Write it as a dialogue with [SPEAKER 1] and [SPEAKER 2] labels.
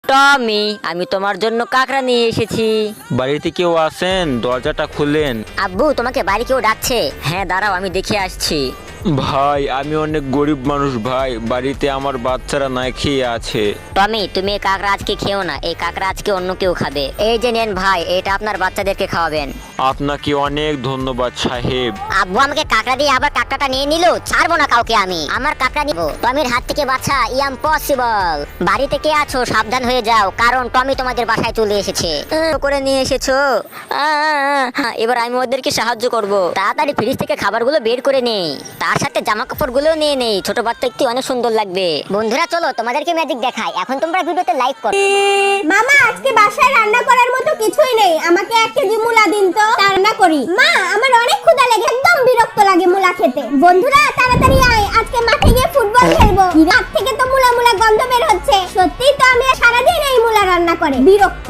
[SPEAKER 1] টমি, আমি তোমার জন্য কাঁকড়া নিয়ে এসেছি।
[SPEAKER 2] বাড়িতে কেউ আছেন? দরজাটা খুলেন।
[SPEAKER 1] আব্বু, তোমাকে বাড়ি কেউ ডাকছে। হ্যাঁ দাঁড়াও, আমি দেখে আসছি।
[SPEAKER 2] ভাই, আমি অনেক গরিব মানুষ ভাই, বাড়িতে আমার বাচ্চারা নাই খেয়ে আছে।
[SPEAKER 1] টমি, তুমি এই কাঁকড়া আজকে খেও না, এই কাঁকড়া আজকে অন্য কেউ খাবে। এই যে নেন ভাই, এটা আপনার বাচ্চাদেরকে খাওয়াবেন।
[SPEAKER 2] আপনাকে অনেক ধন্যবাদ সাহেব।
[SPEAKER 1] আব্বু আমাকে কাঁকড়া দিয়ে আবার কাঁকড়াটা নিয়ে নিল। ছাড়বো না কাউকে, আমি আমার কাঁকড়া নিব। টমির হাত থেকে বাঁচা ইম্পসিবল। বাড়িতে কে আছো সাবধান হয়ে যাও, কারণ টমি তোমাদের বাসায় চলে এসেছে। করে নিয়ে এসেছো। এবার আমি ওদেরকে সাহায্য করব। তাড়াতাড়ি ফ্রিজ থেকে খাবারগুলো বের করে নেই, তার সাথে জামা কাপড় গুলোও নিয়ে নেই। ছোট বাচ্চা একটু অনেক সুন্দর লাগবে। বন্ধুরা চলো তোমাদেরকে ম্যাজিক দেখাই। এখন তোমরা ভিডিওতে লাইক করো।
[SPEAKER 3] মামা, আজকে বাসায় রান্না করার মতো কিছুই নেই, আমাকে 1 কেজি মূলা দিন তো, রান্না করি। মা, আমার অনেক ক্ষুধা লেগে, একদম বিরক্ত লাগে মূলা খেতে। বন্ধুরা তাড়াতাড়ি আয়, আজকে মাঠে গিয়ে ফুটবল খেলবো। হাত থেকে তো মূলা মূলা গন্ধ বের হচ্ছে। সত্যিই তো আমি সারাদিন এই মূলা রান্না করে বিরক্ত।